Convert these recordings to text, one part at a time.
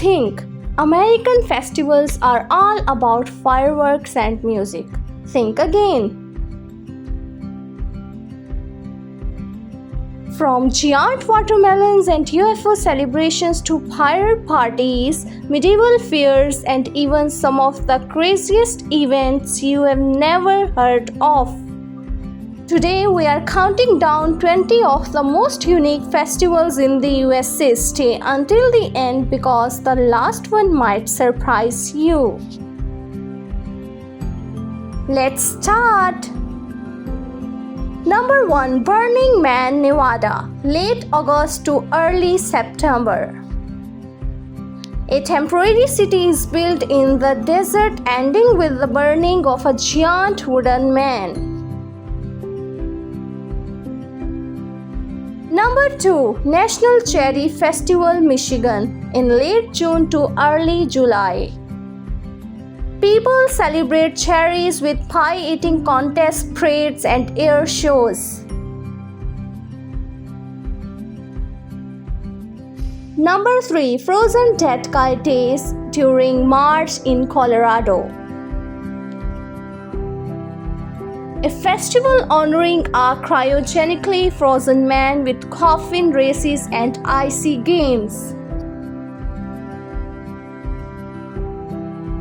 think American festivals are all about fireworks and music? Think again. From giant watermelons and UFO celebrations to pirate parties, medieval fairs, and even some of the craziest events you have never heard of. Today we are counting down 20 of the most unique festivals in the USA. Stay until the end because the last one might surprise you. Let's start! Number 1. Burning Man, Nevada, late August to early September. A temporary city is built in the desert, ending with the burning of a giant wooden man. Number 2. National Cherry Festival, Michigan, in late June to early July. People celebrate cherries with pie-eating contests, parades, and air shows. Number 3. Frozen Dead Days during March in Colorado. A festival honoring a cryogenically frozen man with coffin races and icy games.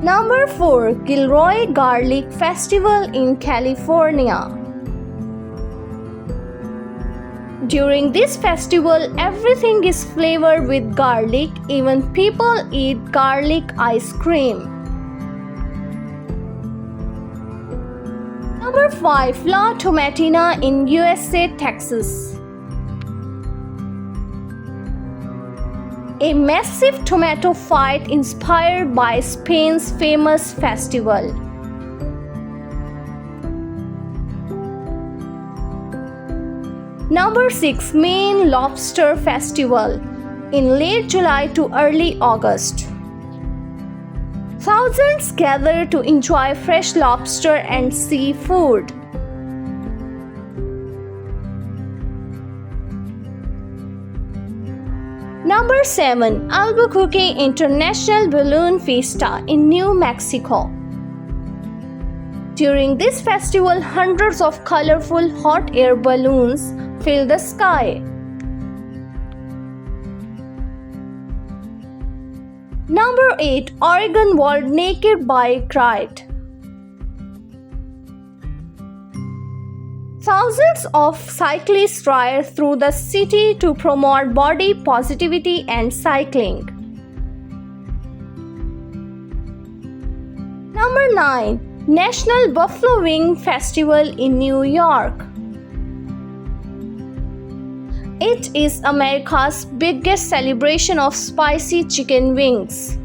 Number 4. Gilroy Garlic Festival in California. During this festival, everything is flavored with garlic, even people eat garlic ice cream. Number 5. La Tomatina in USA, Texas. A massive tomato fight inspired by Spain's famous festival. Number 6. Maine Lobster Festival in late July to early August. Thousands gather to enjoy fresh lobster and seafood. Number 7. Albuquerque International Balloon Fiesta in New Mexico. During this festival, hundreds of colorful hot air balloons fill the sky. Number 8. Oregon World Naked Bike Ride. Thousands of cyclists ride through the city to promote body positivity and cycling. Number 9. National Buffalo Wing Festival in New York. It is America's biggest celebration of spicy chicken wings.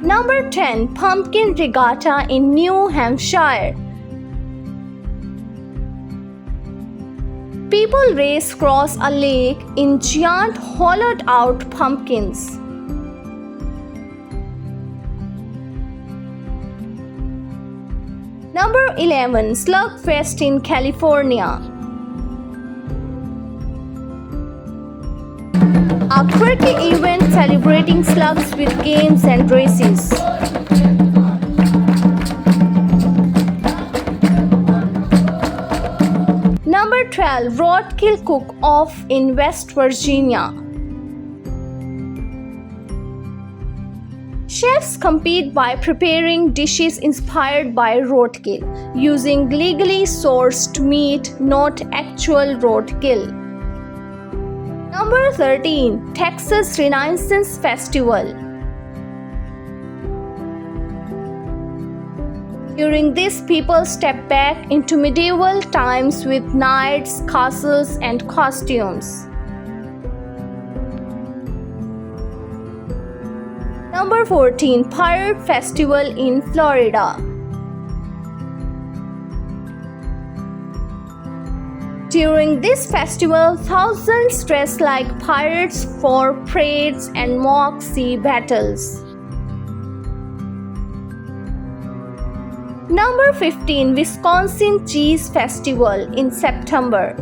Number 10. Pumpkin Regatta in New Hampshire. People race across a lake in giant hollowed-out pumpkins. Number 11. Slugfest in California. A quirky event celebrating slugs with games and races. Number 12. Roadkill Cook-Off in West Virginia. Chefs compete by preparing dishes inspired by roadkill, using legally sourced meat, not actual roadkill. Number 13. Texas Renaissance Festival. During this, people step back into medieval times with knights, castles, and costumes. Number 14. Pirate Festival in Florida. During this festival, thousands dress like pirates for parades and mock sea battles. Number 15. Wisconsin Cheese Festival in September.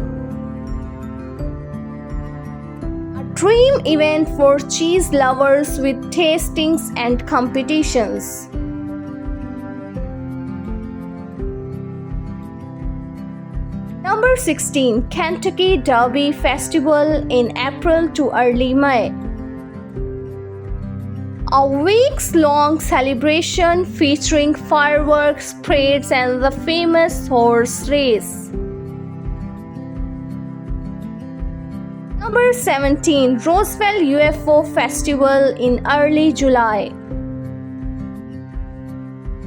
dream event for cheese lovers with tastings and competitions. Number 16. Kentucky Derby Festival in April to early May. A weeks-long celebration featuring fireworks, parades, and the famous horse race. Number 17. Roswell UFO Festival in early July.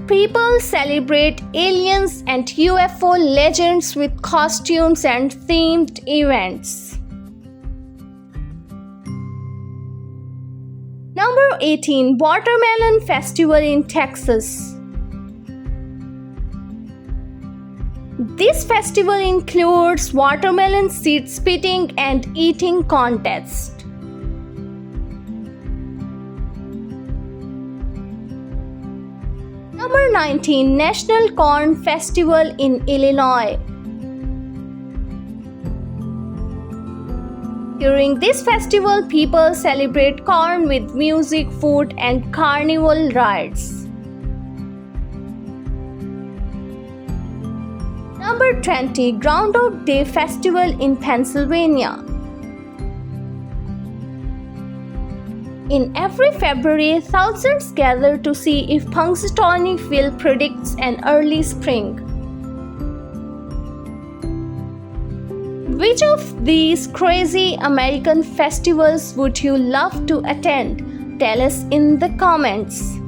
People celebrate aliens and UFO legends with costumes and themed events. Number 18. Watermelon Festival in Texas. This festival includes watermelon seed spitting and eating contest. Number 19. National Corn Festival in Illinois. During this festival, people celebrate corn with music, food, and carnival rides. Number 20. Groundhog Day Festival in Pennsylvania. In every February, thousands gather to see if Punxsutawney Phil predicts an early spring. Which of these crazy American festivals would you love to attend? Tell us in the comments.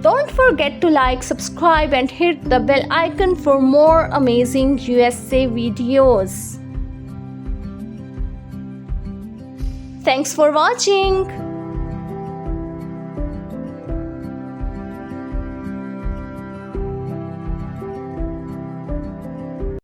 Don't forget to like, subscribe, and hit the bell icon for more amazing USA videos. Thanks for watching.